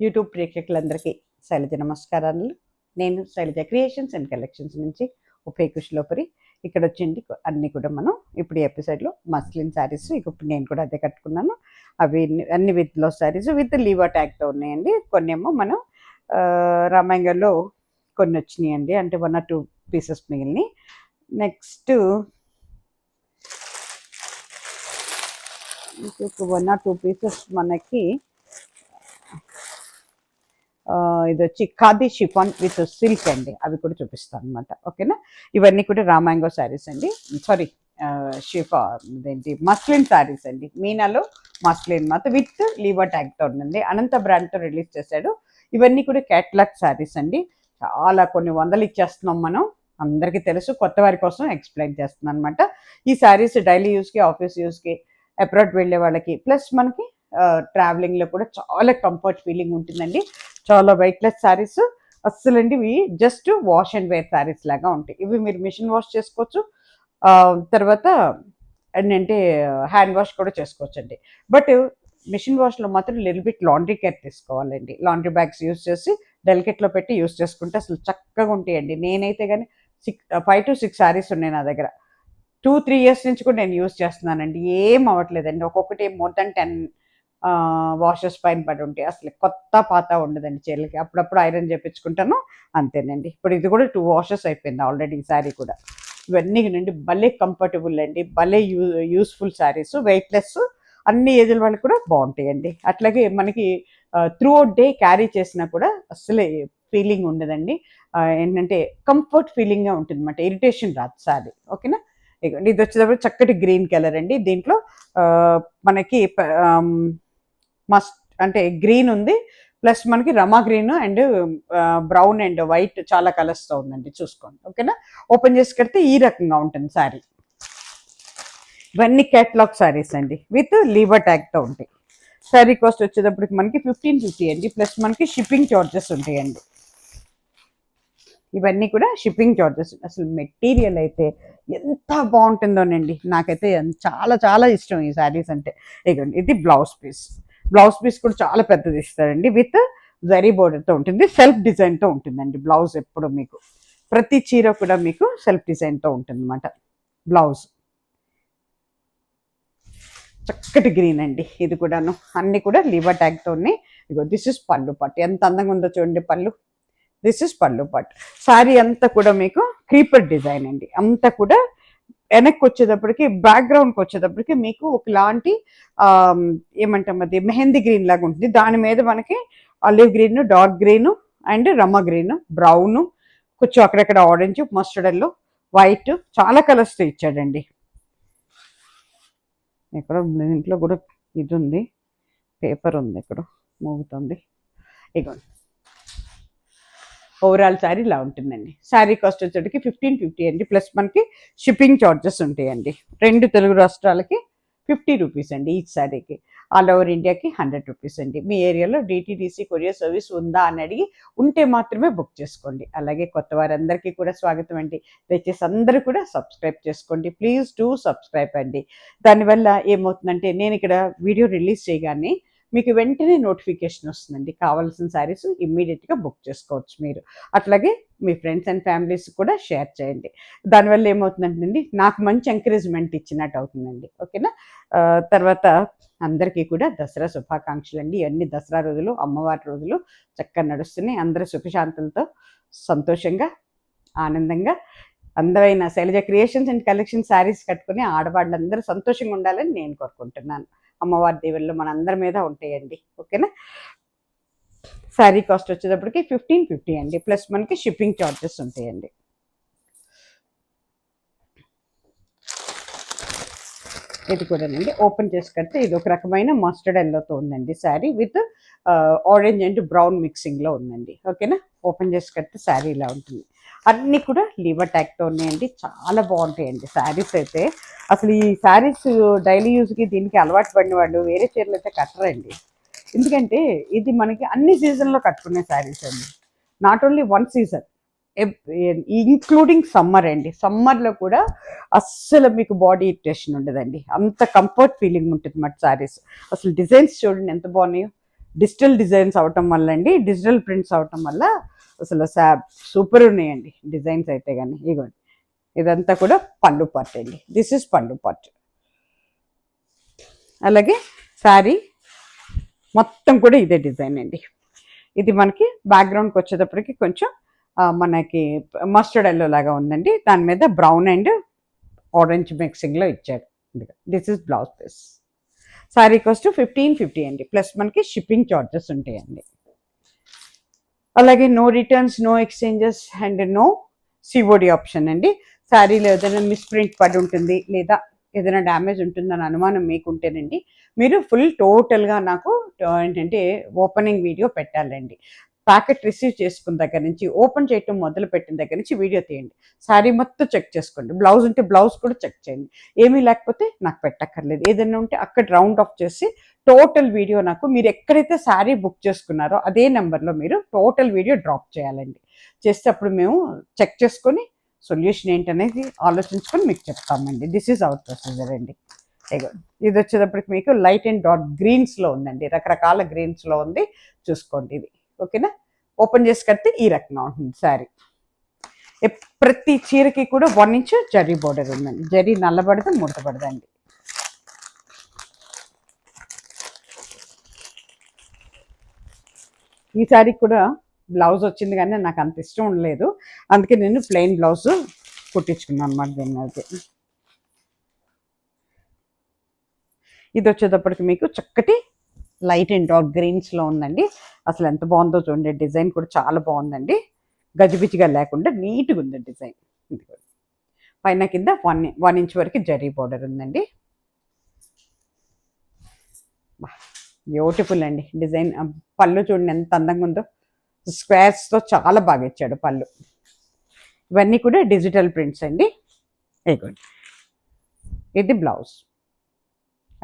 YouTube ప్రేక్షకులందరికీ శైలజ నమస్కారాలు. నేను శైలజ క్రియేషన్స్ అండ్ కలెక్షన్స్ నుంచి ఉభయ కుశలోపరి. ఇక్కడ వచ్చింది అన్నీ కూడా మనం ఇప్పుడు ఈ ఎపిసోడ్లో మస్లిన్ శారీస్, ఇప్పుడు నేను కూడా అదే కట్టుకున్నాను. అవి అన్ని విత్ బ్లౌజ్ శారీస్ విత్ లీవర్ ట్యాగ్తో ఉన్నాయండి. కొన్ని ఏమో మనం రామాయంగంలో కొన్ని వచ్చినాయండి, అంటే 1 or 2 పీసెస్ మిగిలినాయి. నెక్స్ట్ 1 or 2 పీసెస్ మనకి ఇది వచ్చి ఖాదీ షిఫాన్ విత్ సిల్క్ అండి, అవి కూడా చూపిస్తాను అనమాట. ఓకేనా, ఇవన్నీ కూడా రామాంగో శారీస్ అండి, సారీ ఇదేంటి మస్లిన్ శారీస్ అండి. మీనాలో మస్లిన్ మాత్రం విత్ లీవర్ ట్యాగ్తో ఉందండి, అనంత బ్రాండ్తో రిలీజ్ చేశాడు. ఇవన్నీ కూడా క్యాట్లాగ్ శారీస్ అండి, చాలా కొన్ని వందలు ఇచ్చేస్తున్నాం మనం, అందరికీ తెలుసు. కొత్త వారి కోసం ఎక్స్ప్లెయిన్ చేస్తున్నాను అనమాట. ఈ శారీస్ డైలీ యూస్కి, ఆఫీస్ యూస్కి, అబ్రాడ్ వెళ్ళే వాళ్ళకి, ప్లస్ మనకి ట్రావెలింగ్లో కూడా చాలా కంఫర్ట్ ఫీలింగ్ ఉంటుందండి. చాలా వెయిట్లెస్ శారీస్ అస్సలు అండి, ఇవి just wash and wear saris లాగా ఉంటాయి. ఇవి మీరు మిషన్ వాష్ చేసుకోవచ్చు, తర్వాత ఏంటంటే హ్యాండ్ వాష్ కూడా చేసుకోవచ్చు అండి. బట్ మిషన్ వాష్లో మాత్రం లిటిల్ బిట్ లాండ్రీ కేర్ తీసుకోవాలండి. లాండ్రీ బ్యాగ్స్ యూస్ చేసి డెలికేట్లో పెట్టి యూస్ చేసుకుంటే అసలు చక్కగా ఉంటాయండి. నేనైతే కానీ 5 to 6 శారీస్ ఉన్నాయి నా దగ్గర. 2-3 years నుంచి కూడా నేను యూస్ చేస్తున్నానండి, ఏం అవ్వట్లేదండి. ఒక్కొక్కటి మోర్ దాన్ 10 వాషెస్ పైన పడి ఉంటాయి. అసలు కొత్త పాత ఉండదండి చీరలకి. అప్పుడప్పుడు ఐరన్ చేయించుకుంటాను, అంతేనండి. ఇప్పుడు ఇది కూడా 2 washes అయిపోయింది ఆల్రెడీ ఈ శారీ కూడా. ఇవన్నీ నుండి భలే కంఫర్టబుల్ అండి, భలే యూస్ఫుల్ శారీస్, వెయిట్లెస్, అన్ని ఏజ్ల వాళ్ళకి కూడా బాగుంటాయండి. అట్లాగే మనకి త్రూ అవుట్ డే క్యారీ చేసినా కూడా అసలు ఫీలింగ్ ఉండదండి. ఏంటంటే కంఫర్ట్ ఫీలింగ్గా ఉంటుంది అన్నమాట, ఇరిటేషన్ రాదు శారీ. ఓకేనా, ఇది వచ్చేటప్పుడు చక్కటి గ్రీన్ కలర్ అండి. దీంట్లో మనకి మస్ట్ అంటే గ్రీన్ ఉంది, ప్లస్ మనకి Rama green and brown and white చాలా కలర్స్తో ఉందండి, చూసుకోండి. ఓకేనా, ఓపెన్ చేసి కడితే ఈ రకంగా ఉంటుంది శారీ. ఇవన్నీ క్యాట్లాగ్ శారీస్ అండి విత్ లీవర్ ట్యాగ్తో ఉంటాయి. శారీ కాస్ట్ వచ్చేటప్పటికి మనకి 1550 అండి, ప్లస్ మనకి షిప్పింగ్ చార్జెస్ ఉంటాయండి. ఇవన్నీ కూడా షిప్పింగ్ చార్జెస్. అసలు మెటీరియల్ అయితే ఎంత బాగుంటుందోనండి, నాకైతే చాలా చాలా ఇష్టం ఈ శారీస్ అంటే. ఇదిగోండి, ఇది బ్లౌజ్ పీస్. బ్లౌజ్ పీస్ కూడా చాలా పెద్దది ఇస్తారండి, విత్ జరీ బోర్డర్తో ఉంటుంది, సెల్ఫ్ డిజైన్తో ఉంటుందండి బ్లౌజ్. ఎప్పుడు మీకు ప్రతి చీర కూడా మీకు సెల్ఫ్ డిజైన్తో ఉంటుంది అన్నమాట బ్లౌజ్. చక్కటి గ్రీన్ అండి ఇది కూడాను, అన్ని కూడా లీవర్ ట్యాగ్తో ఉన్నాయి. ఇగో దిస్ ఇస్ పళ్ళు పట్టు, ఎంత అందంగా ఉందో చూడండి పళ్ళు. దిస్ ఇస్ పళ్ళు పట్టు. శారీ అంతా కూడా మీకు క్రీపర్ డిజైన్ అండి, అంతా కూడా వెనక్కి వచ్చేటప్పటికి, బ్యాక్గ్రౌండ్కి వచ్చేటప్పటికి మీకు ఒకలాంటి ఏమంటాం అది మెహందీ గ్రీన్ లాగా ఉంటుంది. దాని మీద మనకి olive green, dark green and Rama green, brown, కొంచెం అక్కడక్కడ ఆరెంజ్, మస్టర్డ్ ఎల్లో, వైట్, చాలా కలర్స్తో ఇచ్చాడండి. ఇక్కడ ఇంట్లో కూడా ఇది ఉంది, పేపర్ ఉంది, ఇక్కడ మోగుతుంది. ఇగోండి, ఓవరాల్ శారీ ఇలా ఉంటుందండి. శారీ కాస్ట్ వచ్చేటికి 1550 అండి, ప్లస్ మనకి షిప్పింగ్ చార్జెస్ ఉంటాయండి. 2 తెలుగు రాష్ట్రాలకి 50 రూపీస్ అండి ఈచ్ శారీకి. ఆల్ ఓవర్ ఇండియాకి 100 రూపీస్ అండి. మీ ఏరియాలో DTDC కొరియర్ సర్వీస్ ఉందా అని అడిగి ఉంటే మాత్రమే బుక్ చేసుకోండి. అలాగే కొత్త వారందరికీ కూడా స్వాగతం అండి. దయచేసి అందరూ కూడా సబ్స్క్రైబ్ చేసుకోండి, ప్లీజ్ డూ సబ్స్క్రైబ్ అండి. దానివల్ల ఏమవుతుందంటే నేను ఇక్కడ వీడియో రిలీజ్ చేయగానే మీకు వెంటనే నోటిఫికేషన్ వస్తుందండి, కావాల్సిన శారీస్ ఇమ్మీడియట్గా బుక్ చేసుకోవచ్చు మీరు. అట్లాగే మీ ఫ్రెండ్స్ అండ్ ఫ్యామిలీస్ కూడా షేర్ చేయండి. దానివల్ల ఏమవుతుందంటే నాకు మంచి ఎంకరేజ్మెంట్ ఇచ్చినట్టు అవుతుందండి. ఓకేనా, తర్వాత అందరికీ కూడా దసరా శుభాకాంక్షలు అండి. ఇవన్నీ దసరా రోజులు, అమ్మవారి రోజులు చక్కగా నడుస్తున్నాయి. అందరూ సుఖశాంతులతో సంతోషంగా ఆనందంగా అందమైన Shailaja creations and collection saris కట్టుకుని ఆడవాళ్ళందరూ సంతోషంగా ఉండాలని నేను కోరుకుంటున్నాను. అమ్మవారి దేవుళ్ళు మన అందరి మీద ఉంటాయండి. ఓకేనా, శారీ కాస్ట్ వచ్చేటప్పటికి 1550 అండి, ప్లస్ మనకి షిప్పింగ్ చార్జెస్ ఉంటాయండి. ఇది కూడానండి, ఓపెన్ చేసి కడితే ఇది ఒక రకమైన మస్టర్డ్ ఎల్లోతో ఉందండి sari, with orange and brown మిక్సింగ్లో ఉందండి. ఓకేనా, ఓపెన్ చేసి కడితే శారీ ఇలా ఉంటుంది. అన్నీ కూడా లీవర్ ట్యాగ్తో ఉన్నాయండి, చాలా బాగుంటాయండి శారీస్ అయితే. అసలు ఈ శారీస్ డైలీ యూజ్కి దీనికి అలవాటు పడిన వాళ్ళు వేరే చీరలు అయితే కట్టరండి, ఎందుకంటే ఇది మనకి అన్ని సీజన్లో కట్టుకునే శారీస్ అండి, not only 1 season, including summer అండి. సమ్మర్లో కూడా అస్సలు మీకు బాడీ ఇరిటేషన్ ఉండదండి, అంత కంఫర్ట్ ఫీలింగ్ ఉంటుంది మాట శారీస్. అసలు డిజైన్స్ చూడండి ఎంత బాగున్నాయో, డిజిటల్ డిజైన్స్ అవటం వల్ల అండి, డిజిటల్ ప్రింట్స్ అవటం వల్ల అసలు సూపర్ ఉన్నాయండి డిజైన్స్ అయితే కానీ. ఇగోండి ఇదంతా కూడా పళ్ళు పార్ట్ అండి. దిస్ ఇస్ పళ్ళు పార్ట్. అలాగే శారీ మొత్తం కూడా ఇదే డిజైన్ అండి. ఇది మనకి బ్యాక్గ్రౌండ్కి వచ్చేటప్పటికి కొంచెం మనకి మస్టర్డ్ ఎల్లో లాగా ఉందండి. దాని మీద బ్రౌన్ అండ్ ఆరెంజ్ మిక్సింగ్లో ఇచ్చాడు. This is blouse piece. Sari cost 1550 అండి, ప్లస్ మనకి షిప్పింగ్ చార్జెస్ ఉంటాయండి. అలాగే no returns, no exchanges and no COD option అండి. శారీలో ఏదైనా మిస్ప్రింట్ పడి ఉంటుంది లేదా ఏదైనా డ్యామేజ్ ఉంటుందని అనుమానం మీకుంటేనండి, మీరు ఫుల్ టోటల్గా నాకు ఏంటంటే ఓపెనింగ్ వీడియో పెట్టాలండి. ప్యాకెట్ రిసీవ్ చేసుకున్న దగ్గర నుంచి, ఓపెన్ చేయటం మొదలు పెట్టిన దగ్గర నుంచి వీడియో తీయండి. శారీ మొత్తం చెక్ చేసుకోండి. బ్లౌజ్ ఉంటే బ్లౌజ్ కూడా చెక్ చేయండి. ఏమీ లేకపోతే నాకు పెట్టక్కర్లేదు. ఏదైనా ఉంటే అక్కడ రౌండ్ ఆఫ్ చేసి టోటల్ వీడియో నాకు, మీరు ఎక్కడైతే శారీ బుక్ చేసుకున్నారో అదే నెంబర్లో మీరు టోటల్ వీడియో డ్రాప్ చేయాలండి. చేస్తే అప్పుడు మేము చెక్ చేసుకొని సొల్యూషన్ ఏంటనేది ఆలోచించుకొని మీకు చెప్తామండి. దిస్ ఈజ్ అవర్ ప్రొసీజర్ అండి. ఇది వచ్చేటప్పటికి మీకు లైట్ అండ్ డార్క్ గ్రీన్స్లో ఉందండి, రకరకాల గ్రీన్స్లో ఉంది, చూసుకోండి ఇది. ఓకేనా? ఓపెన్ చేసి కడితే ఈ రకంగా ఉంటుంది శారీ. ప్రతి చీరకి కూడా 1 ఇంచ్ జరీ బోర్డర్ ఉందండి. జరీ నల్లబడదు, ముడతపడదండి. ఈ శారీకి కూడా బ్లౌజ్ వచ్చింది కానీ నాకు అంత ఇష్టం ఉండలేదు, అందుకే నేను ప్లెయిన్ బ్లౌజ్ కుట్టించుకున్నాను అనమాట దీన్ని. అయితే ఇది వచ్చేటప్పటికి మీకు చక్కటి లైట్ అండ్ డార్క్ గ్రీన్స్లో ఉందండి. అసలు ఎంత బాగుందో చూడండి. డిజైన్ కూడా చాలా బాగుందండి, గజిబిజిగా లేకుండా నీట్గా ఉంది డిజైన్. ఇది పైన కింద 1 ఇంచ్ వరకు జరీ బోర్డర్ ఉందండి. బ్యూటిఫుల్ అండి డిజైన్. పళ్ళు చూడండి ఎంత అందంగా ఉందో, స్క్వేర్స్తో చాలా బాగా ఇచ్చాడు పళ్ళు. ఇవన్నీ కూడా డిజిటల్ ప్రింట్స్ అండి. ఇది బ్లౌజ్.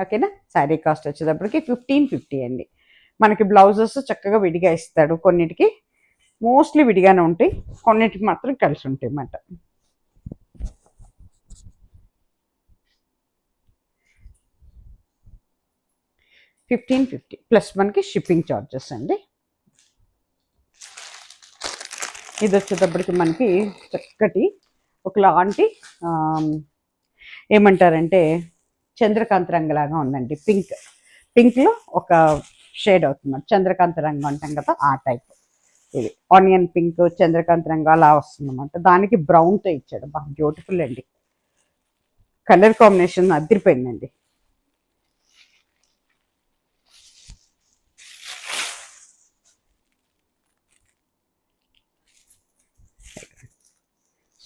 ఓకేనా? శారీ కాస్ట్ వచ్చేటప్పటికి 1550 అండి. మనకి బ్లౌజెస్ చక్కగా విడిగా ఇస్తాడు. కొన్నిటికి మోస్ట్లీ విడిగానే ఉంటాయి, కొన్నిటికి మాత్రం కలిసి ఉంటాయి అన్నమాట. $1550 ప్లస్ మనకి షిప్పింగ్ ఛార్జెస్ అండి. ఇది వచ్చేటప్పటికి మనకి చక్కటి ఒకలాంటి ఏమంటారంటే చంద్రకాంత రంగులాగా ఉందండి. పింక్లో ఒక షేడ్ అవుతుంది, చంద్రకాంత రంగు అంటాం కదా, ఆ టైప్. ఇది ఆనియన్ పింక్, చంద్రకాంత రంగు అలా వస్తుంది అన్నమాట. దానికి బ్రౌన్తో ఇచ్చాడు. బాగా బ్యూటిఫుల్ అండి, కలర్ కాంబినేషన్ అదిరిపోయిందండి.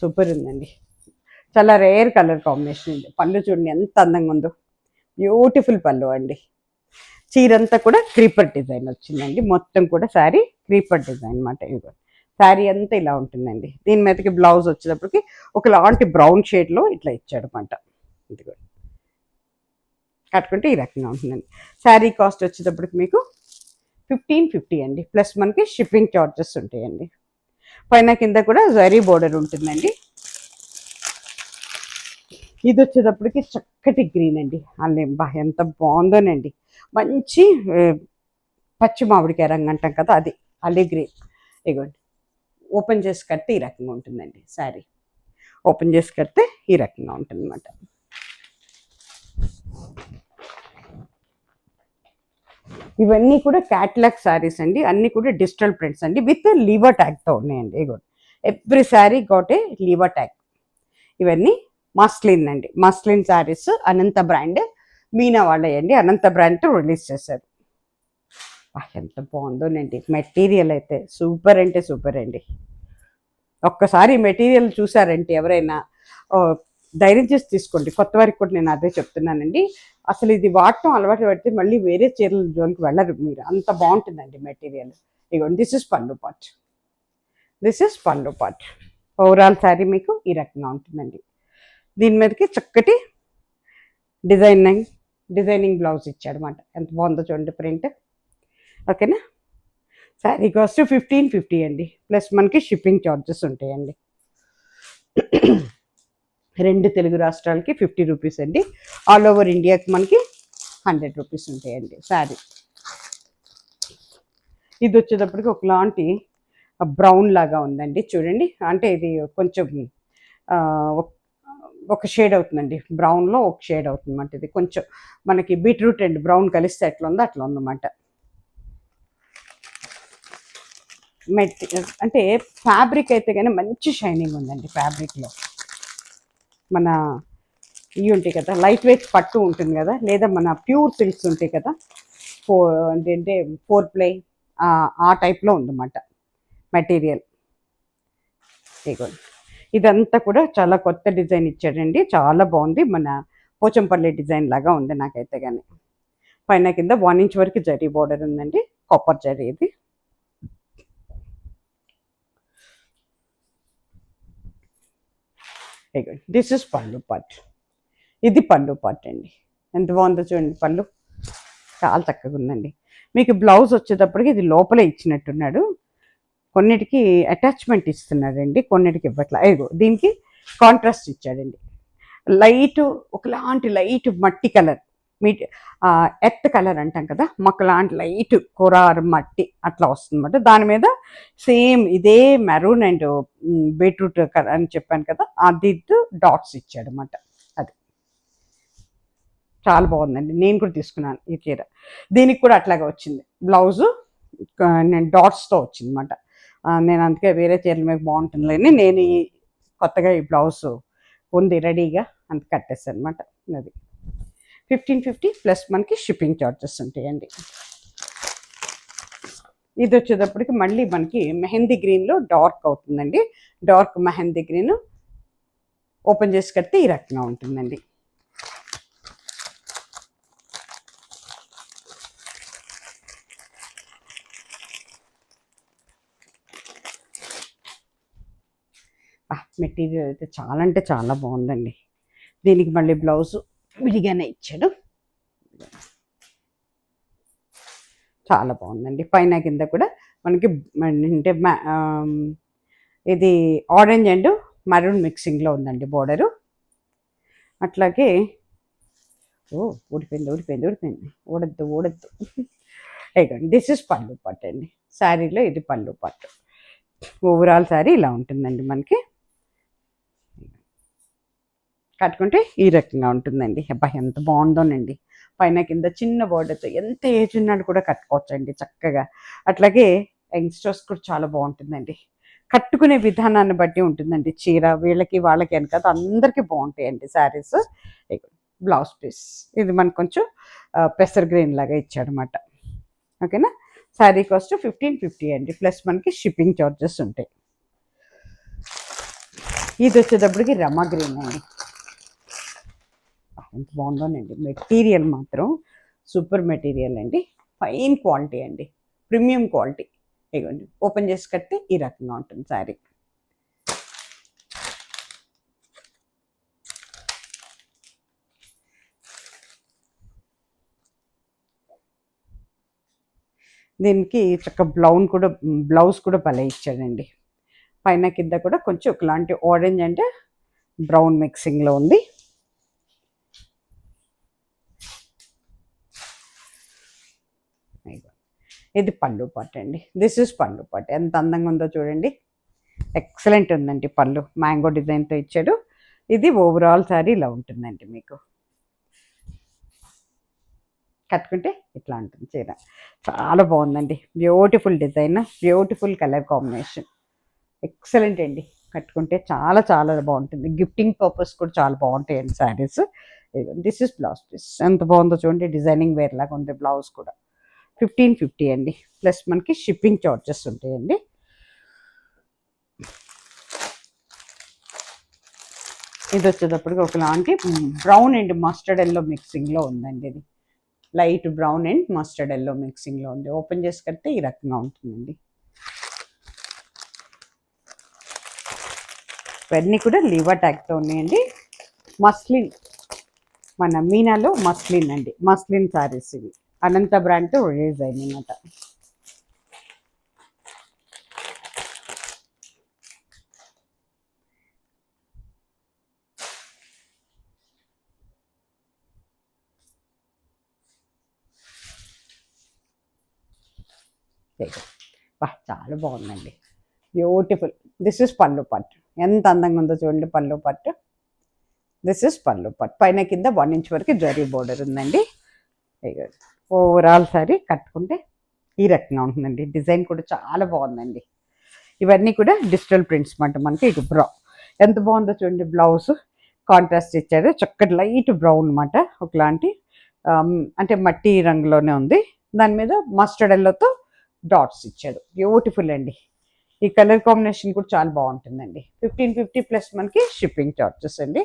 సూపర్ ఉందండి, చాలా రేర్ కలర్ కాంబినేషన్ అండి. పళ్ళు చూడండి ఎంత అందంగా ఉందో, బ్యూటిఫుల్ పళ్ళు అండి. చీరంతా కూడా క్రీపర్ డిజైన్ వచ్చిందండి. మొత్తం కూడా శారీ క్రీపర్ డిజైన్ అనమాట. ఇదిగో శారీ అంతా ఇలా ఉంటుందండి. దీని మీదకి బ్లౌజ్ వచ్చేటప్పటికి ఒకలాంటి బ్రౌన్ షేడ్లో ఇట్లా ఇచ్చాడు అనమాట. ఇదిగో కట్టుకుంటే ఈ రకంగా ఉంటుందండి. శారీ కాస్ట్ వచ్చేటప్పటికి మీకు 1550 అండి, ప్లస్ మనకి షిప్పింగ్ ఛార్జెస్ ఉంటాయండి. పైన కింద కూడా జరీ బోర్డర్ ఉంటుందండి. ఇది వచ్చేటప్పటికి చక్కటి గ్రీన్ అండి. అల్లెంబా ఎంత బాగుందోనండి, మంచి పచ్చి మామిడికాయ రంగు అంటాం కదా, అది అల్లే గ్రీన్. ఇగోండి ఓపెన్ చేసి కడితే ఈ రకంగా ఉంటుందండి శారీ. ఓపెన్ చేసి కడితే ఈ రకంగా ఉంటుంది అన్నమాట. ఇవన్నీ కూడా క్యాట్లాగ్ శారీస్ అండి, అన్నీ కూడా డిజిటల్ ప్రింట్స్ అండి, విత్ లీవర్ ట్యాగ్తో ఉన్నాయండి. ఇగోండి every sari got a Lever tag. ఇవన్నీ మస్లిన్ అండి, మస్లిన్ శారీస్. అనంత బ్రాండ్, మీనా వాళ్ళయండి, అనంత బ్రాండ్తో రిలీజ్ చేశారు. ఎంత బాగుందోనండి మెటీరియల్ అయితే, సూపర్ అంటే సూపర్ అండి. ఒక్కసారి మెటీరియల్ చూసారంటే ఎవరైనా ధైర్యం చేసి తీసుకోండి. కొత్త వారికి కూడా నేను అదే చెప్తున్నానండి. అసలు ఇది వాడటం అలవాటు పడితే మళ్ళీ వేరే చీరల జోలికి వెళ్ళరు మీరు, అంత బాగుంటుందండి మెటీరియల్. ఇగోండి దిస్ ఇస్ పళ్ళు పార్ట్, దిస్ ఇస్ పళ్ళు పార్ట్. ఓవరాల్ శారీ మీకు ఈ రకంగా ఉంటుందండి. దీని మీదకి చక్కటి డిజైనింగ్ బ్లౌజ్ ఇచ్చాడు అనమాట. ఎంత బాగుందో చూడండి ప్రింట్. ఓకేనా? శారీ కాస్ట్ 1550 అండి, ప్లస్ మనకి షిప్పింగ్ ఛార్జెస్ ఉంటాయండి. 2 తెలుగు రాష్ట్రాలకి 50 రూపీస్ అండి. ఆల్ ఓవర్ ఇండియాకి మనకి 100 రూపీస్ ఉంటాయండి శారీ. ఇది వచ్చేటప్పటికి ఒకలాంటి బ్రౌన్ లాగా ఉందండి చూడండి. అంటే ఇది కొంచెం ఆ, ఒక ఒక షేడ్ అవుతుందండి, బ్రౌన్లో ఒక షేడ్ అవుతుందన్నమాట. ఇది కొంచెం మనకి బీట్రూట్ అండ్ బ్రౌన్ కలిస్తే ఎట్లా ఉందో అట్లా ఉందన్నమాట. అంటే ఫ్యాబ్రిక్ అయితే కానీ మంచి షైనింగ్ ఉందండి ఫ్యాబ్రిక్లో. మన ఇవి ఉంటాయి కదా, లైట్ వెయిట్ పట్టు ఉంటుంది కదా, లేదా మన ప్యూర్ సిల్క్స్ ఉంటాయి కదా, ఏంటంటే 4 ప్లై ఆ టైప్లో ఉందన్నమాట మెటీరియల్. ఇదిగోండి, ఇదంతా కూడా చాలా కొత్త డిజైన్ ఇచ్చాడండి, చాలా బాగుంది. మన పోచంపల్లి డిజైన్ లాగా ఉంది నాకైతే కానీ. పైన కింద 1 ఇంచ్ వరకు జరీ బోర్డర్ ఉందండి, కాపర్ జరీ. ఇది దిస్ ఇస్ పళ్ళు పార్ట్. ఇది పళ్ళు పార్ట్ అండి. ఎంత బాగుందో చూడండి, పళ్ళు చాలా చక్కగా ఉందండి. మీకు బ్లౌజ్ వచ్చేటప్పటికి ఇది లోపలే ఇచ్చినట్టున్నాడు, కొన్నిటికి అటాచ్మెంట్ ఇస్తున్నాడండి, కొన్నిటికి ఇవ్వట్లా. ఇదిగో దీనికి కాంట్రాస్ట్ ఇచ్చాడండి, లైట్ ఒకలాంటి లైట్ మట్టి కలర్, మీ ఎర్త్ కలర్ అంటాం కదా, లాంటి లైట్ కొరారు మట్టి అట్లా వస్తుందన్నమాట. దాని మీద సేమ్ ఇదే మెరూన్ అండ్ బీట్రూట్ కలర్ అని చెప్పాను కదా, అది డాట్స్ ఇచ్చాడు అనమాట. అది చాలా బాగుందండి, నేను కూడా తీసుకున్నాను ఈ చీర. దీనికి కూడా అట్లాగే వచ్చింది బ్లౌజు, నేను డాట్స్తో వచ్చింది అనమాట. నేను అందుకే వేరే చీరల మీద బాగుంటుందని నేను ఈ కొత్తగా ఈ బ్లౌజ్ ఉంది రెడీగా, అంత కట్టేస్తాను అనమాట. అది 1550 ప్లస్ మనకి షిప్పింగ్ ఛార్జెస్ ఉంటాయండి. ఇది వచ్చేటప్పటికి మళ్ళీ మనకి మెహందీ గ్రీన్లో డార్క్ అవుతుందండి, డార్క్ మెహందీ గ్రీన్. ఓపెన్ చేసి కడితే ఈ రకంగా ఉంటుందండి. మెటీరియల్ అయితే చాలా అంటే చాలా బాగుందండి. దీనికి మళ్ళీ బ్లౌజు విడిగానే ఇచ్చాడు, చాలా బాగుందండి. పైన కింద కూడా మనకి అంటే ఇది ఆరెంజ్ అండ్ మరూన్ మిక్సింగ్లో ఉందండి బోర్డరు. అట్లాగే ఊడిపోయింది ఊడద్దు. ఇదిగోండి, దిస్ ఇస్ పళ్ళు పట్టు అండి. శారీలో ఇది పళ్ళు పట్టు. ఓవరాల్ శారీ ఇలా ఉంటుందండి మనకి, కట్టుకుంటే ఈ రకంగా ఉంటుందండి. అబ్బా ఎంత బాగుందోనండి, పైన కింద చిన్న బోర్డర్తో ఎంత ఏజ్ ఉన్నాడు కూడా కట్టుకోవచ్చండి చక్కగా. అట్లాగే యంగ్స్టర్స్ కూడా చాలా బాగుంటుందండి, కట్టుకునే విధానాన్ని బట్టి ఉంటుందండి చీర, వీళ్ళకి వాళ్ళకి అని కాదు, అందరికీ బాగుంటాయండి శారీస్. బ్లౌజ్ పీస్ ఇది మనకు కొంచెం పెసర్ గ్రీన్ లాగా ఇచ్చాడనమాట. ఓకేనా, శారీ కాస్ట్ 1550 అండి, ప్లస్ మనకి షిప్పింగ్ ఛార్జెస్ ఉంటాయి. ఇది వచ్చేటప్పటికి రమా గ్రీన్ అండి, ఎంత బాగుందోనండి. మెటీరియల్ మాత్రం సూపర్ మెటీరియల్ అండి, ఫైన్ క్వాలిటీ అండి, ప్రీమియం క్వాలిటీ. ఇవ్వండి, ఓపెన్ చేసి కడితే ఈ రకంగా ఉంటుంది శారీ. దీనికి చక్క బ్లౌజ్ కూడా భలే ఇచ్చాడండి. పైన కింద కూడా కొంచెం ఒకలాంటి ఆరెంజ్ అంటే బ్రౌన్ మిక్సింగ్లో ఉంది. ఇది పళ్ళు పాటు అండి, దిస్ ఇస్ పళ్ళు పాటు. ఎంత అందంగా ఉందో చూడండి, ఎక్సలెంట్ ఉందండి. పళ్ళు మ్యాంగో డిజైన్తో ఇచ్చాడు. ఇది ఓవరాల్ శారీ ఇలా ఉంటుందండి, మీకు కట్టుకుంటే ఇట్లా ఉంటుంది చీర. చాలా బాగుందండి, beautiful design, beautiful colour combination, excellent అండి. కట్టుకుంటే చాలా చాలా బాగుంటుంది, గిఫ్టింగ్ పర్పస్ కూడా చాలా బాగుంటాయండి saris. This is blouse piece, ఎంత బాగుందో చూడండి, డిజైనింగ్ వేర్ లాగా ఉంది. బ్లౌజ్ కూడా 1550 అండి, ప్లస్ మనకి షిప్పింగ్ ఛార్జెస్ ఉంటాయండి. ఇది వచ్చేటప్పటికి ఒకలాంటి బ్రౌన్ అండ్ మస్టర్డ్ ఎల్లో మిక్సింగ్లో ఉందండి. ఇది light brown and mustard yellow మిక్సింగ్లో ఉంది. ఓపెన్ చేసి కడితే ఈ రకంగా ఉంటుందండి. ఇవన్నీ కూడా లీవర్ ట్యాగ్తో ఉన్నాయండి. మస్లిన్, మన మీనాలో మస్లిన్ అండి, మస్లిన్ శారీస్ ఇవి అనంత బ్రాండ్తో రిలీజ్ అయింది అన్నమాట. బా చాలా బాగుందండి, బ్యూటిఫుల్. దిస్ ఇస్ పళ్ళు పట్టు, ఎంత అందంగా ఉందో చూడండి పళ్ళు పట్టు. దిస్ ఇస్ పళ్ళు పట్టు, పైన కింద 1 ఇంచ్ వరకు జరీ బోర్డర్ ఉందండి. ఓవరాల్ సారీ కట్టుకుంటే ఈ రకంగా ఉంటుందండి. డిజైన్ కూడా చాలా బాగుందండి. ఇవన్నీ కూడా డిజిటల్ ప్రింట్స్ అన్నమాట. మనకి ఇటు ఎంత బాగుందో చూడండి. బ్లౌజ్ కాంట్రాస్ట్ ఇచ్చాడు, చక్కటి లైట్ బ్రౌన్ అనమాట. ఒకలాంటి అంటే మట్టి రంగులోనే ఉంది, దాని మీద మస్టర్డ్ ఎల్లోతో డాట్స్ ఇచ్చాడు. బ్యూటిఫుల్ అండి. ఈ కలర్ కాంబినేషన్ కూడా చాలా బాగుంటుందండి. 1550 ప్లస్ మనకి షిప్పింగ్ చార్జెస్ అండి.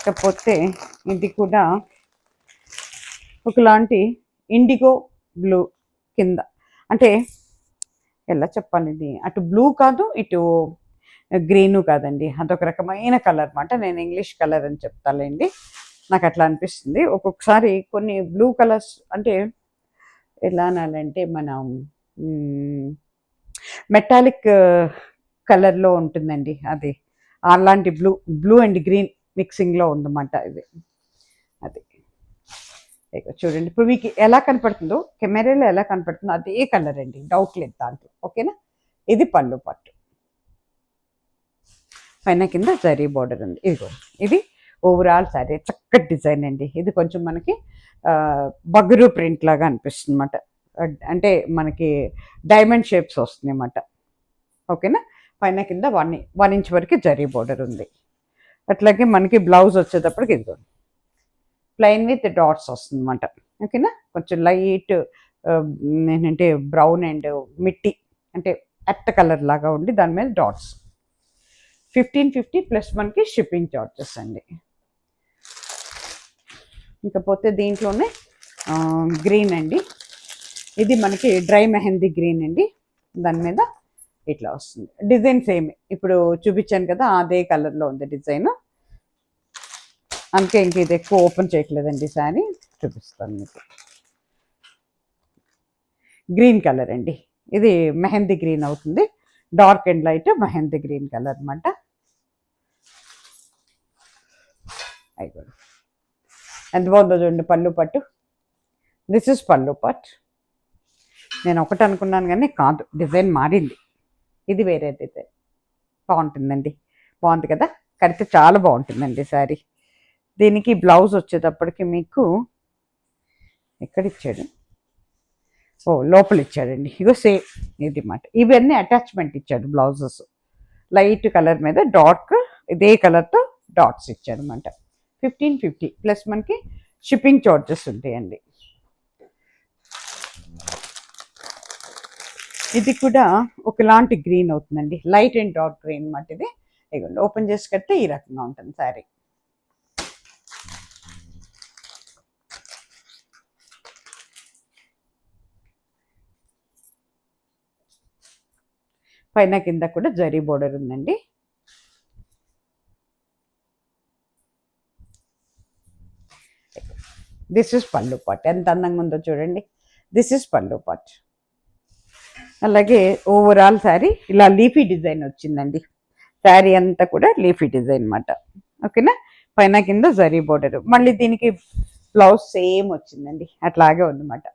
కాకపోతే ఇది కూడా ఒకలాంటి ఇండిగో బ్లూ కింద, అంటే ఎలా చెప్పాలి, ఇది అటు బ్లూ కాదు ఇటు గ్రీను కాదండి, అదొక రకమైన కలర్ అనమాట. నేను ఇంగ్లీష్ కలర్ అని చెప్తాలేండి, నాకు అట్లా అనిపిస్తుంది ఒక్కొక్కసారి. కొన్ని బ్లూ కలర్స్ అంటే ఎలా అనాలంటే మనం మెటాలిక్ కలర్లో ఉంటుందండి అది, అలాంటి బ్లూ అండ్ గ్రీన్ మిక్సింగ్లో ఉందన్నమాట ఇది. అది చూడండి, ఇప్పుడు మీకు ఎలా కనపడుతుందో, కెమెరాలో ఎలా కనపడుతుందో అదే కలర్ అండి, డౌట్ లేదు దాంట్లో. ఓకేనా. ఇది పళ్ళు పట్టు, పైన కింద జరీ బోర్డర్ ఉంది. ఇది ఓవరాల్ సారీ, చక్కటి డిజైన్ అండి. ఇది కొంచెం మనకి బగురు ప్రింట్ లాగా అనిపిస్తుంది అన్నమాట. అంటే మనకి డైమండ్ షేప్స్ వస్తుంది అన్నమాట. ఓకేనా. పైన కింద 1 ఇంచ్ వరకు జరీ బోర్డర్ ఉంది. అట్లాగే మనకి బ్లౌజ్ వచ్చేటప్పటికి ఇదిగోండి ప్లెయిన్ విత్ డాట్స్ వస్తుంది అన్నమాట. ఓకేనా. కొంచెం లైట్ ఏంటంటే బ్రౌన్ అండ్ మిట్టి అంటే అట్ట కలర్ లాగా ఉండి దాని మీద డాట్స్. 1550 ప్లస్ మనకి షిప్పింగ్ చార్జెస్ అండి. ఇంకపోతే దీంట్లోనే గ్రీన్ అండి, ఇది మనకి డ్రై మెహందీ గ్రీన్ అండి. దాని మీద ఇట్లా వస్తుంది డిజైన్, సేమ్ ఇప్పుడు చూపించాను కదా అదే కలర్లో ఉంది డిజైన్. అందుకే ఇంక ఇది ఎక్కువ ఓపెన్ చేయట్లేదండి, సారీ చూపిస్తాను మీకు. గ్రీన్ కలర్ అండి, ఇది మెహందీ గ్రీన్ అవుతుంది. Dark and light mehndi green colour అనమాట. అయిపోయింది. ఎంత బాగుందో చూడండి పళ్ళు పట్టు. దిస్ ఇస్ పళ్ళు పట్. నేను ఒకటి అనుకున్నాను కానీ కాదు, డిజైన్ మారింది. ఇది వేరే డిజైన్, బాగుంటుందండి. బాగుంది కదా, కడితే చాలా బాగుంటుందండి శారీ. దీనికి బ్లౌజ్ వచ్చేటప్పటికి మీకు ఎక్కడిచ్చాడు, లోపల ఇచ్చాడండి. ఇగో సేమ్ ఇది మాట. ఇవన్నీ అటాచ్మెంట్ ఇచ్చాడు బ్లౌజెస్. లైట్ కలర్ మీద డార్క్ ఇదే కలర్తో డాట్స్ ఇచ్చాడు అనమాట. 1550 ప్లస్ మనకి షిప్పింగ్ చార్జెస్ ఉంటాయండి. ఇది కూడా ఒకలాంటి గ్రీన్ అవుతుందండి, లైట్ అండ్ డార్క్ గ్రీన్ అనమాట. ఇది ఇగోండి ఓపెన్ చేసి కడితే ఈ రకంగా ఉంటుంది శారీ. పైన కింద కూడా జరీ బోర్డర్ ఉందండి. దిస్ ఇస్ పళ్ళు పాట్, ఎంత అందంగా ఉందో చూడండి. దిస్ ఇస్ పళ్ళు పాట్. అలాగే ఓవరాల్ శారీ ఇలా లీఫీ డిజైన్ వచ్చిందండి. శారీ అంతా కూడా లీఫీ డిజైన్ అనమాట. ఓకేనా. పైన కింద జరీ బోర్డర్, మళ్ళీ దీనికి బ్లౌజ్ సేమ్ వచ్చిందండి, అట్లాగే ఉందన్నమాట.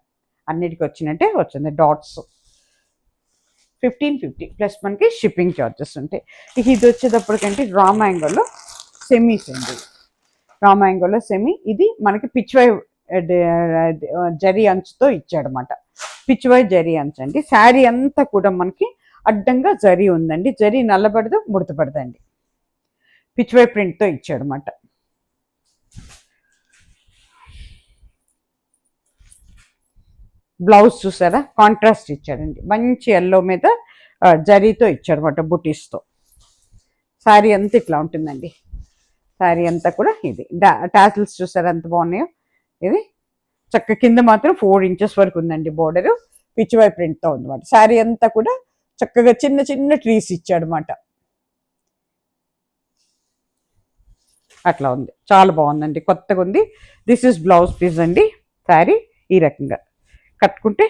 అన్నిటికీ వచ్చినట్టే వచ్చింది డాట్స్. 1550 ప్లస్ మనకి షిప్పింగ్ చార్జెస్ ఉంటాయి. ఇది వచ్చేటప్పటికంటే రా మ్యాంగోలో సెమీస్ అండి. రా మ్యాంగోలో సెమీ, ఇది మనకి పిచ్వై జరీ అంచుతో ఇచ్చాడనమాట. పిచ్వై జరీ అంచు అండి. శారీ అంతా కూడా మనకి అడ్డంగా జరీ ఉందండి, జరీ నల్లబడదు ముడతపడదండి. పిచ్వై ప్రింట్తో ఇచ్చాడనమాట. బ్లౌజ్ చూసారా కాంట్రాస్ట్ ఇచ్చాడండి, మంచి ఎల్లో మీద జరీతో ఇచ్చాడనమాట, బుటీస్తో. శారీ అంతా ఇట్లా ఉంటుందండి. శారీ అంతా కూడా ఇది టాసిల్స్ చూసారా ఎంత బాగున్నాయో. ఇది చక్క కింద మాత్రం 4 ఇంచెస్ వరకు ఉందండి బోర్డరు, పిచ్చివై ప్రింట్తో ఉందన్నమాట. శారీ అంతా కూడా చక్కగా చిన్న చిన్న ట్రీస్ ఇచ్చాడనమాట. అట్లా ఉంది, చాలా బాగుందండి, కొత్తగా ఉంది. దిస్ ఇస్ బ్లౌజ్ పీస్ అండి. శారీ ఈ రకంగా కట్టుకుంటే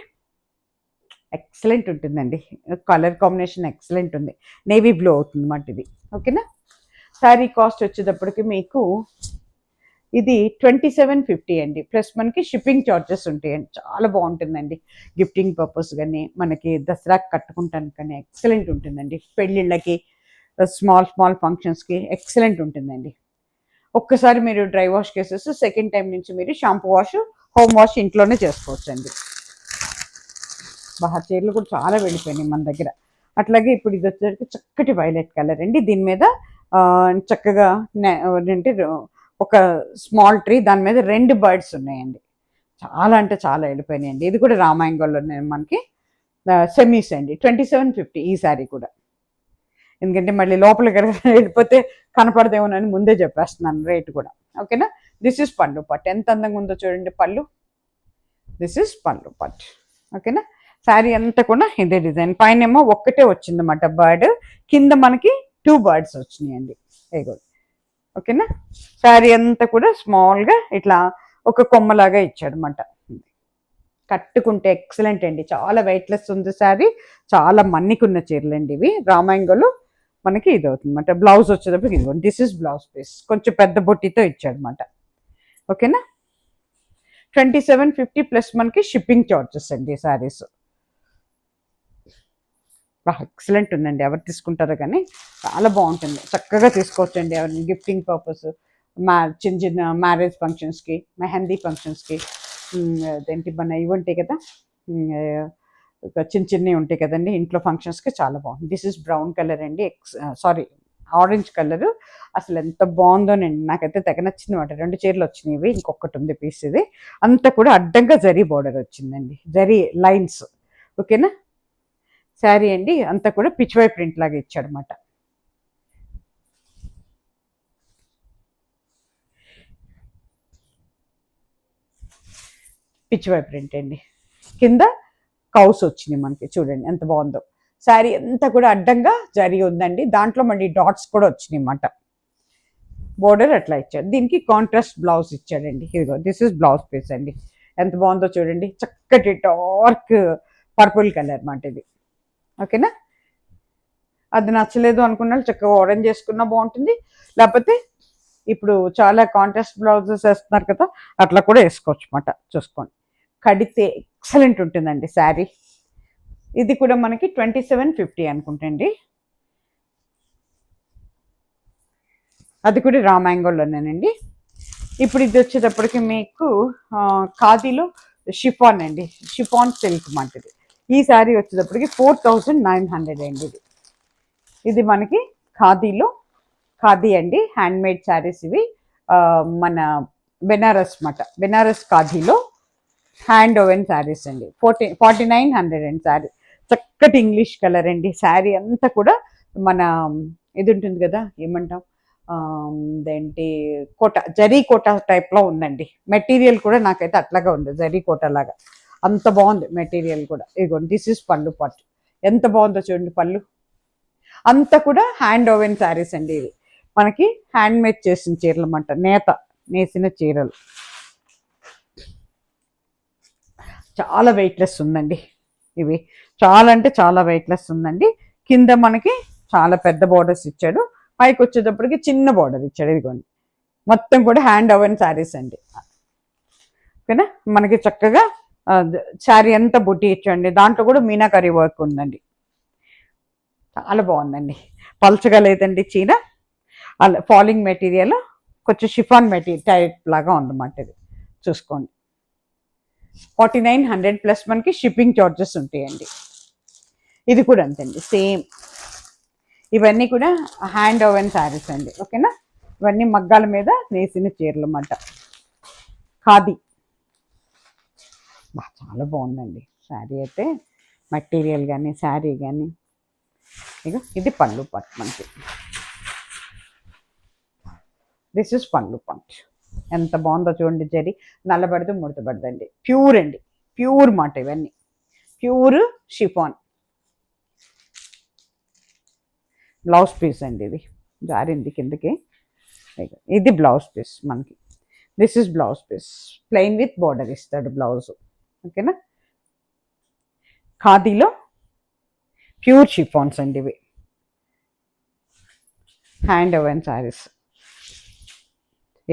ఎక్సలెంట్ ఉంటుందండి. కలర్ కాంబినేషన్ ఎక్సలెంట్ ఉంది, నేవీ బ్లూ అవుతుంది అన్నమాట ఇది. ఓకేనా. శారీ కాస్ట్ వచ్చేటప్పటికి మీకు ఇది 2750 అండి, ప్లస్ మనకి షిప్పింగ్ చార్జెస్ ఉంటాయండి. చాలా బాగుంటుందండి, గిఫ్టింగ్ పర్పస్ కానీ మనకి దసరాకి కట్టుకుంటానికి కానీ ఎక్సలెంట్ ఉంటుందండి. పెళ్ళిళ్ళకి, స్మాల్ స్మాల్ ఫంక్షన్స్కి ఎక్సలెంట్ ఉంటుందండి. ఒక్కసారి మీరు dry wash cases, second time నుంచి మీరు షాంపూ వాష్, హోమ్ వాష్ ఇంట్లోనే చేసుకోవచ్చండి. బాగా చీరలు కూడా చాలా వెళ్ళిపోయినాయి మన దగ్గర. అట్లాగే ఇప్పుడు ఇది వచ్చేసరికి చక్కటి వైలెట్ కలర్ అండి. దీని మీద చక్కగా అంటే ఒక స్మాల్ ట్రీ, దాని మీద 2 బర్డ్స్ ఉన్నాయండి. చాలా అంటే చాలా వెళ్ళిపోయినాయండి. ఇది కూడా రామాయంగంలో మనకి సెమీస్ అండి. 2750 ఈ శారీ కూడా. ఎందుకంటే మళ్ళీ లోపలికి వెళ్ళిపోతే కనపడదేమోనని ముందే చెప్పేస్తున్నాను రేటు కూడా. ఓకేనా. దిస్ ఇస్ పళ్ళు పట్టు, ఎంత అందంగా ఉందో చూడండి పళ్ళు. దిస్ ఇస్ పళ్ళు పట్టు. ఓకేనా. శారీ అంతా కూడా ఇదే డిజైన్. పైన ఏమో ఒక్కటే వచ్చిందన్నమాట బర్డ్, కింద మనకి 2 బర్డ్స్ వచ్చినాయండి. ఓకేనా. శారీ అంతా కూడా స్మాల్గా ఇట్లా ఒక కొమ్మలాగా ఇచ్చాడనమాట. కట్టుకుంటే ఎక్సలెంట్ అండి, చాలా వెయిట్లెస్ ఉంది శారీ. చాలా మన్నికున్న చీరలు అండి ఇవి. రామాయంగంలో మనకి ఇది అవుతుంది అనమాట. బ్లౌజ్ వచ్చేటప్పుడు ఇదిగోండి, దిస్ ఇస్ బ్లౌజ్ పీస్, కొంచెం పెద్ద బొట్టితో ఇచ్చాడనమాట. ఓకేనా. 2750 ప్లస్ మనకి షిప్పింగ్ చార్జెస్ అండి శారీస్. ఎక్సలెంట్ ఉందండి, ఎవరు తీసుకుంటారో కానీ చాలా బాగుంటుంది, చక్కగా తీసుకోవచ్చండి ఎవరిని గిఫ్టింగ్ పర్పస్, చిన్న చిన్న మ్యారేజ్ ఫంక్షన్స్కి, మెహందీ ఫంక్షన్స్కి, అదేంటి మన ఇవి ఉంటాయి కదా, చిన్న చిన్నవి ఉంటాయి కదండి ఇంట్లో ఫంక్షన్స్కి, చాలా బాగుంది. దిస్ ఇస్ బ్రౌన్ కలర్ అండి, సారీ ఆరెంజ్ కలర్. అసలు ఎంత బాగుందోనండి, నాకైతే తెగ నచ్చింది అనమాట. 2 చీరలు వచ్చినాయి ఇవి, ఇంకొకటి ఉంది పీస్. ఇది అంతా కూడా అడ్డంగా జరీ బోర్డర్ వచ్చిందండి, జరీ లైన్స్. ఓకేనా. శారీ అండి అంతా కూడా పిచ్వై ప్రింట్ లాగా ఇచ్చాడనమాట. పిచ్వై ప్రింట్ అండి, కింద కౌస్ వచ్చినాయి మనకి, చూడండి ఎంత బాగుందో. శారీ అంతా కూడా అడ్డంగా జరీ ఉందండి, దాంట్లో మళ్ళీ డాట్స్ కూడా వచ్చినాయి అన్నమాట. బోర్డర్ అట్లా ఇచ్చాడు. దీనికి కాంట్రాస్ట్ బ్లౌజ్ ఇచ్చాడండి. ఇదిగో దిస్ ఇస్ బ్లౌజ్ పీస్ అండి, ఎంత బాగుందో చూడండి. చక్కటి డార్క్ పర్పుల్ కలర్ అన్నమాట ఇది. ఓకేనా. అది నచ్చలేదు అనుకున్న చక్కగా ఆరెంజ్ చేసుకున్నా బాగుంటుంది, లేకపోతే ఇప్పుడు చాలా కాంట్రాస్ట్ బ్లౌజెస్ వేస్తున్నారు కదా, అట్లా కూడా వేసుకోవచ్చు అన్నమాట. చూసుకోండి, కడితే ఎక్సలెంట్ ఉంటుందండి శారీ. ఇది కూడా మనకి 2750 అనుకుంటండి. అది కూడా రామాయంగంలోనేనండి. ఇప్పుడు ఇది వచ్చేటప్పటికి మీకు ఖాదీలో షిఫాన్ అండి, షిఫాన్ సిల్క్ మంటది. ఈ శారీ వచ్చేటప్పటికి 4900 అండి. ఇది మనకి ఖాదీలో, ఖాదీ అండి, హ్యాండ్మేడ్ శారీస్ ఇవి. మన బెనారస్ మాట, బెనారస్ ఖాదీలో హ్యాండ్ ఓవెన్ శారీస్ అండి. 4900 అండి శారీ. చక్కటి ఇంగ్లీష్ కలర్ అండి. శారీ అంతా కూడా మన ఇది ఉంటుంది కదా, ఏమంటాం, ఇదేంటి కోట, జరీ కోట టైప్లో ఉందండి. మెటీరియల్ కూడా నాకైతే అట్లాగా ఉంది, జరీ కోట లాగా. అంత బాగుంది మెటీరియల్ కూడా. ఇదిగోండి, దిస్ ఇస్ పళ్ళు పట్టు, ఎంత బాగుందో చూడండి పళ్ళు. అంతా కూడా హ్యాండ్ ఓవెన్ శారీస్ అండి. ఇది మనకి హ్యాండ్ మేడ్ చేసిన చీరలు అన్నమాట, నేసిన చీరలు. చాలా వెయిట్లెస్ ఉందండి ఇవి, చాలా అంటే చాలా వెయిట్లెస్ ఉందండి. కింద మనకి చాలా పెద్ద బార్డర్స్ ఇచ్చాడు, పైకి వచ్చేటప్పటికి చిన్న బార్డర్ ఇచ్చాడు. ఇదిగోండి, మొత్తం కూడా హ్యాండ్ ఓవెన్ శారీస్ అండి. ఓకేనా. మనకి చక్కగా శారీ అంతా బుట్టి ఇచ్చండి, దాంట్లో కూడా మీనాకరీ వర్క్ ఉందండి. చాలా బాగుందండి, పల్చగా లేదండి చీర, అలా ఫాలింగ్ మెటీరియల్, కొంచెం షిఫాన్ మెటీరియల్ టైప్ లాగా ఉందన్నమాట. ఇది చూసుకోండి, 4900 ప్లస్ మనకి షిప్పింగ్ చార్జెస్ ఉంటాయండి. ఇది కూడా అంతండి, సేమ్. ఇవన్నీ కూడా హ్యాండ్ ఓవెన్ శారీస్ అండి. ఓకేనా. ఇవన్నీ మగ్గాల మీద నేసిన చీరలు అన్నమాట, ఖాదీ. చాలా బాగుందండి శారీ అయితే, మెటీరియల్ కానీ శారీ కానీ. ఇక ఇది పళ్ళు పట్టు మనకి, దిస్ ఇస్ పళ్ళు పట్టు. ఎంత బాగుందో చూడండి, జరీ నల్లబడితే ముడతబడదండి, ప్యూర్ అండి, ప్యూర్ మాట. ఇవన్నీ ప్యూర్ షిఫాన్. బ్లౌజ్ పీస్ అండి, ఇది జారింది కిందకి. ఇది బ్లౌజ్ పీస్ మనకి, this is blouse piece, plain with border ఇస్తాడు బ్లౌజ్. ఓకేనా. ఖాదీలో ప్యూర్ షిఫాన్స్ అండి ఇవి, హ్యాండ్ ఓవెన్ శారీస్.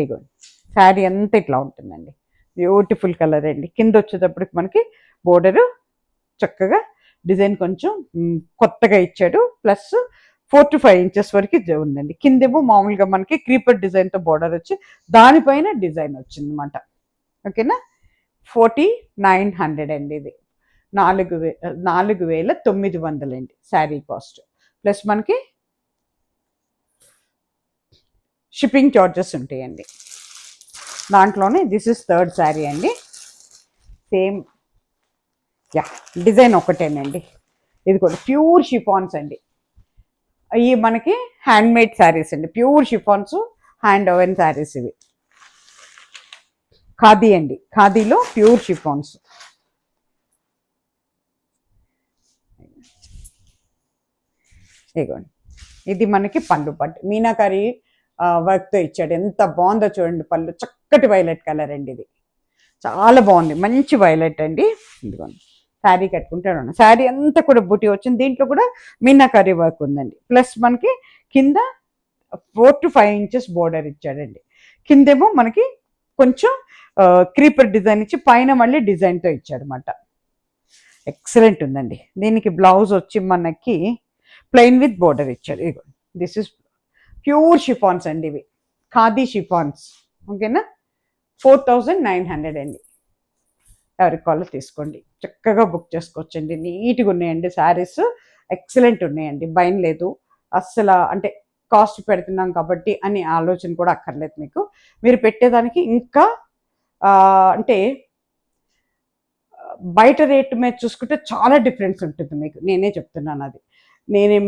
ఇగోండి శారీ అంతా ఇట్లా ఉంటుందండి. బ్యూటిఫుల్ కలర్ అండి. కింద వచ్చేటప్పటికి మనకి బోర్డరు చక్కగా డిజైన్ కొంచెం కొత్తగా ఇచ్చాడు. ప్లస్ 4 to 5 ఇంచెస్ వరకు ఉందండి. కిందేమో మామూలుగా మనకి క్రీపర్ డిజైన్తో బోర్డర్ వచ్చి దానిపైన డిజైన్ వచ్చింది అనమాట. ఓకేనా. 4900 అండి ఇది. 4900 అండి శారీ కాస్ట్. ప్లస్ మనకి షిప్పింగ్ చార్జెస్ ఉంటాయండి దాంట్లోనే. దిస్ ఇస్ థర్డ్ శారీ అండి. సేమ్ యా డిజైన్ ఒకటేనండి. ఇది కూడా ప్యూర్ షిఫాన్స్ అండి. ఇవి మనకి హ్యాండ్ మేడ్ శారీస్ అండి. Pure chiffons, hand woven saris ఇవి. ఖాదీ అండి. ఖాదీలో ప్యూర్ షిఫాన్స్. ఇదిగోండి. ఇది మనకి పళ్ళు పట్టు మీనాకారి వర్క్తో ఇచ్చాడు. ఎంత బాగుందో చూడండి. పళ్ళు చక్కటి వైలెట్ కలర్ అండి. ఇది చాలా బాగుంది. మంచి వైలెట్ అండి. ఇదిగోండి శారీ కట్టుకుంటే శారీ అంతా కూడా బుటీ వచ్చింది. దీంట్లో కూడా మీనాకారి వర్క్ ఉందండి. ప్లస్ మనకి కింద 4 to 5 ఇంచెస్ బోర్డర్ ఇచ్చాడండి. కిందేమో మనకి కొంచెం క్రీపర్ డిజైన్ ఇచ్చి పైన మళ్ళీ డిజైన్తో ఇచ్చాడు అనమాట. ఎక్సలెంట్ ఉందండి. దీనికి బ్లౌజ్ వచ్చి మనకి ప్లెయిన్ విత్ బోర్డర్ ఇచ్చాడు. ఇదిగో దిస్ ఇస్ ప్యూర్ షిఫాన్స్ అండి. ఇవి ఖాదీ షిఫాన్స్. ఓకేనా. 4900 అండి. ఎవరికి కాల్లో తీసుకోండి. చక్కగా బుక్ చేసుకోవచ్చండి. నీట్గా ఉన్నాయండి శారీస్. ఎక్సలెంట్ ఉన్నాయండి. భయం లేదు అస్సలు. అంటే కాస్ట్ పెడుతున్నాం కాబట్టి అని ఆలోచన కూడా అక్కర్లేదు మీకు. మీరు పెట్టేదానికి ఇంకా అంటే బయట రేటు మీద చూసుకుంటే చాలా డిఫరెన్స్ ఉంటుంది మీకు. నేనే చెప్తున్నాను అది.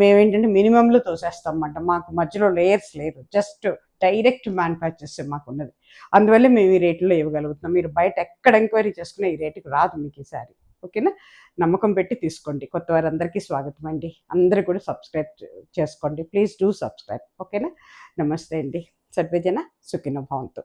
మేమేంటంటే మినిమంలో తోసేస్తాం అన్నమాట. మాకు మధ్యలో లేయర్స్ లేరు. జస్ట్ డైరెక్ట్ మ్యానుఫ్యాక్చర్స్ మాకు ఉన్నది. అందువల్ల మేము ఈ రేట్లో ఇవ్వగలుగుతున్నాం. మీరు బయట ఎక్కడ ఎంక్వైరీ చేసుకునే ఈ రేటుకి రాదు మీకు ఈ సారీ. ఓకేనా. నమ్మకం పెట్టి తీసుకోండి. కొత్త వారందరికీ స్వాగతం అండి. అందరూ కూడా సబ్స్క్రైబ్ చేసుకోండి. Please do subscribe. ఓకేనా. నమస్తే అండి. సర్వేజన సుఖినో భవంతు.